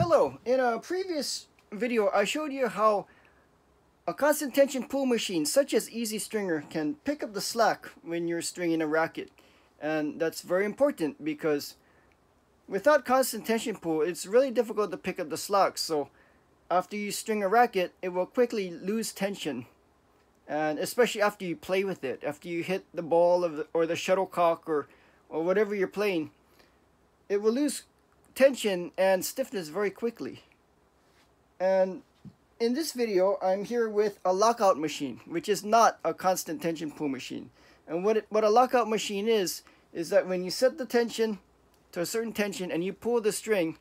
Hello, in a previous video I showed you how a constant tension pull machine such as MiStringer can pick up the slack when you're stringing a racket. And that's very important because without constant tension pull it's really difficult to pick up the slack. So after you string a racket it will quickly lose tension, and especially after you play with it, after you hit the ball or the shuttlecock or whatever you're playing, it will lose tension and stiffness very quickly. And in this video I'm here with a lockout machine, which is not a constant tension pull machine. And what a lockout machine is that when you set the tension to a certain tension and you pull the string,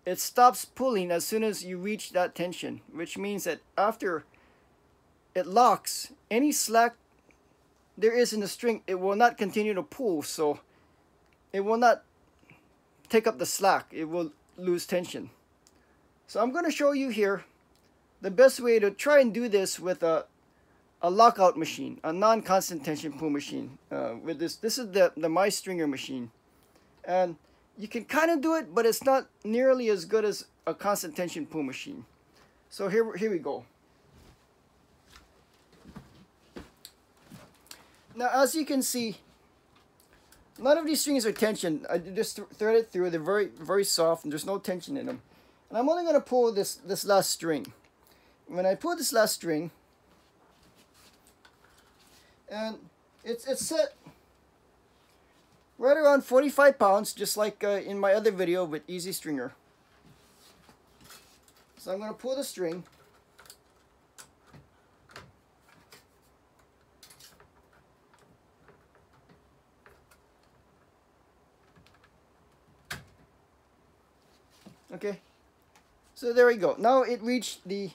it stops pulling as soon as you reach that tension, which means that after it locks, any slack there is in the string, it will not continue to pull, so it will not take up the slack, it will lose tension. So I'm going to show you here the best way to try and do this with a lockout machine, a non-constant tension pull machine. With this is the MiStringer machine, and you can kind of do it, but it's not nearly as good as a constant tension pull machine. So here we go. Now, as you can see, none of these strings are tensioned. I just thread it through. They're very soft and there's no tension in them. And I'm only going to pull this last string. When I pull this last string, and it's set right around 45 pounds, just like in my other video with MiStringer. So I'm going to pull the string. Okay, so there we go. Now it reached the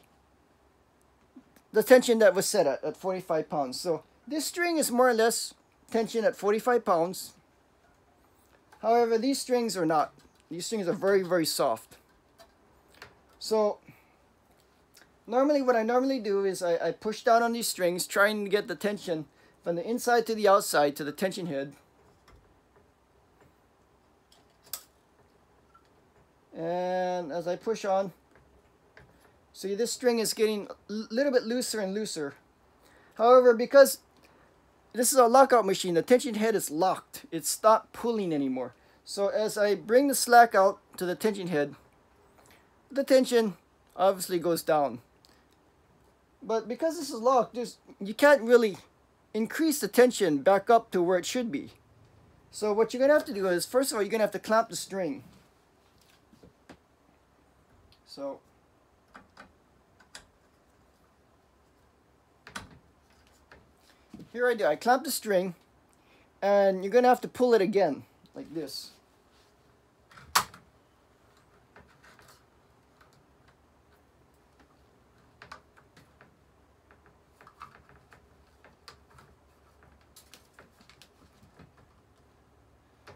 tension that was set at 45 pounds. So this string is more or less tension at 45 pounds. However, these strings are not. These strings are very soft. So normally what I normally do is I push down on these strings, trying to get the tension from the inside to the outside to the tension head. And as I push on, see, this string is getting a little bit looser and looser. However, because this is a lockout machine, the tension head is locked. It's stopped pulling anymore. So as I bring the slack out to the tension head, the tension obviously goes down. But because this is locked, you can't really increase the tension back up to where it should be. So what you're going to have to do is, first of all, you're going to have to clamp the string. So here I do. I clamp the string, and you're going to have to pull it again, like this.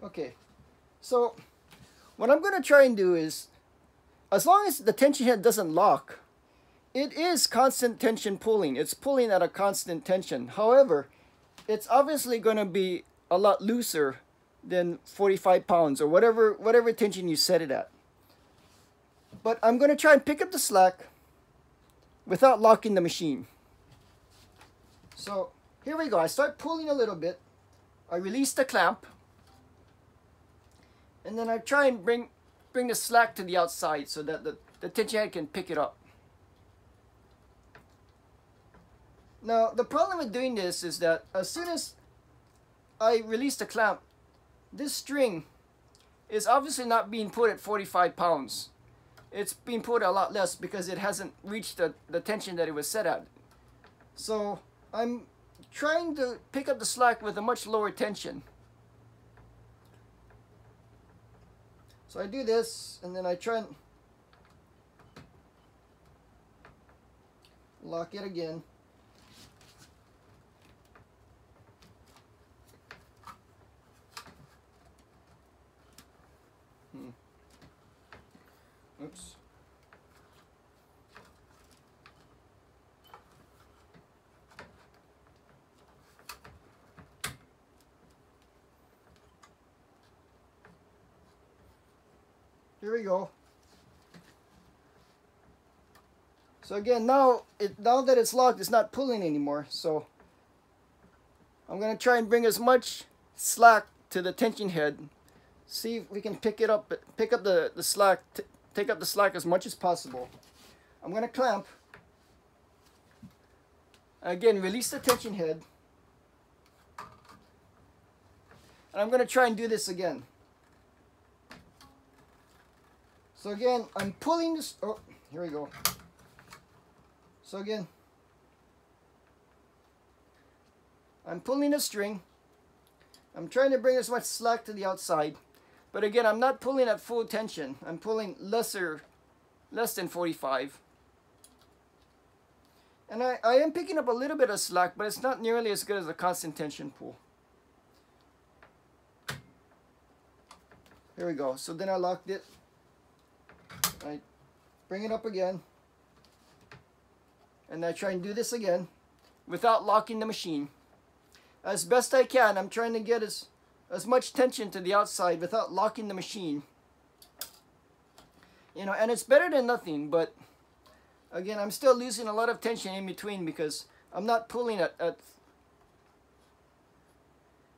Okay, so what I'm going to try and do is, as long as the tension head doesn't lock, it is constant tension pulling. It's pulling at a constant tension. However, it's obviously going to be a lot looser than 45 pounds or whatever tension you set it at. But I'm going to try and pick up the slack without locking the machine. So here we go. I start pulling a little bit. I release the clamp. And then I try and bring the slack to the outside so that the tension head can pick it up. Now, the problem with doing this is that as soon as I release the clamp, this string is obviously not being put at 45 pounds. It's being put a lot less because it hasn't reached the tension that it was set at. So I'm trying to pick up the slack with a much lower tension. So I do this, and then I try and lock it again. Oops. Here we go. So again, now that it's locked, it's not pulling anymore. So I'm going to try and bring as much slack to the tension head. See if we can pick up the slack, take up the slack as much as possible. I'm going to clamp. Again, release the tension head. And I'm going to try and do this again. So again, I'm pulling this. Oh, here we go. So again, I'm pulling the string. I'm trying to bring as much slack to the outside. But again, I'm not pulling at full tension. I'm pulling less than 45. And I am picking up a little bit of slack, but it's not nearly as good as a constant tension pull. Here we go. So then I locked it. I bring it up again. And I try and do this again without locking the machine. As best I can, I'm trying to get as much tension to the outside without locking the machine. You know, and it's better than nothing, but again, I'm still losing a lot of tension in between because I'm not pulling at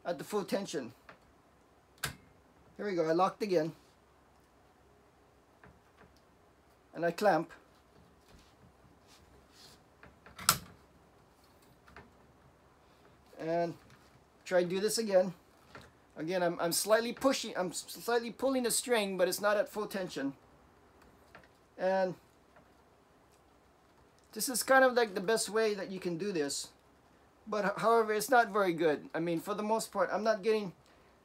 the full tension. Here we go, I locked again. And I clamp. And try to do this again. Again, I'm slightly pulling the string, but it's not at full tension. And this is kind of like the best way that you can do this. But however, it's not very good. I mean, for the most part, I'm not getting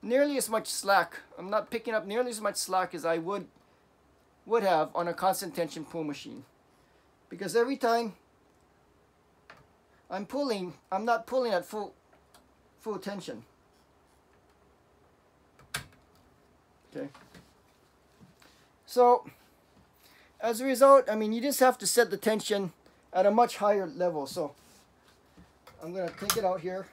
nearly as much slack. I'm not picking up nearly as much slack as I would have on a constant tension pull machine. Because every time I'm pulling, I'm not pulling at full tension. Okay. So, as a result, I mean, you just have to set the tension at a much higher level. So, I'm going to take it out here.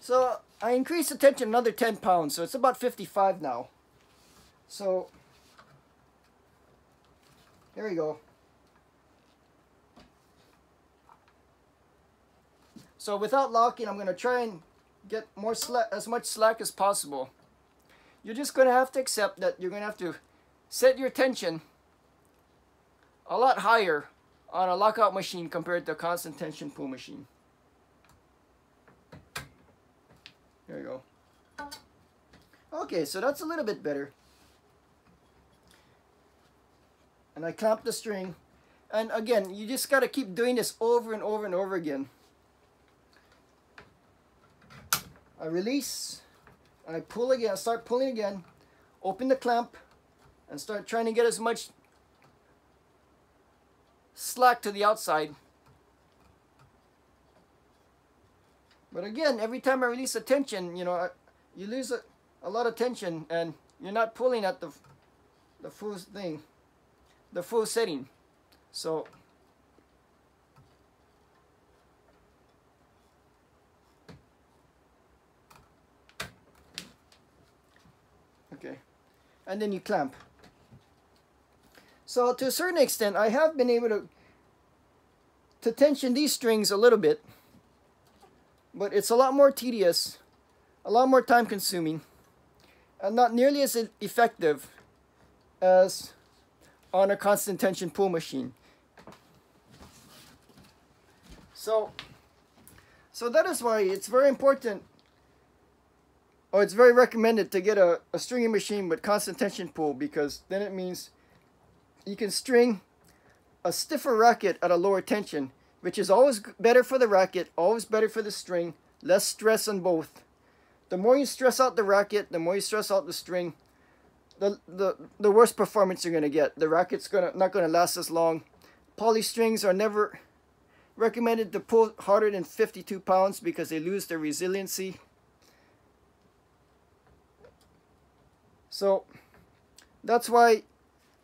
So, I increased the tension another 10 pounds, so it's about 55 now. So, here we go. So without locking, I'm going to try and get more slack, as much slack as possible. You're just going to have to accept that you're going to have to set your tension a lot higher on a lockout machine compared to a constant tension pull machine. There you go. Okay, so that's a little bit better. And I clamp the string. And again, you just got to keep doing this over and over and over again. I release, I pull again, I start pulling again, open the clamp, and start trying to get as much slack to the outside. But again, every time I release the tension, you know, you lose a lot of tension, and you're not pulling at the full thing, the full setting. So okay, and then you clamp. So to a certain extent, I have been able to tension these strings a little bit, but it's a lot more tedious, a lot more time consuming, and not nearly as effective as on a constant tension pull machine. So that is why it's very important, or it's very recommended to get a stringing machine with constant tension pull, because then it means you can string a stiffer racket at a lower tension, which is always better for the racket, always better for the string, less stress on both. The more you stress out the racket, the more you stress out the string, the worse performance you're going to get. The racket's not going to last as long. Poly strings are never recommended to pull harder than 52 pounds because they lose their resiliency. So that's why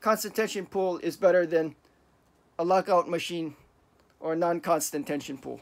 constant tension pull is better than a lockout machine or non-constant tension pull.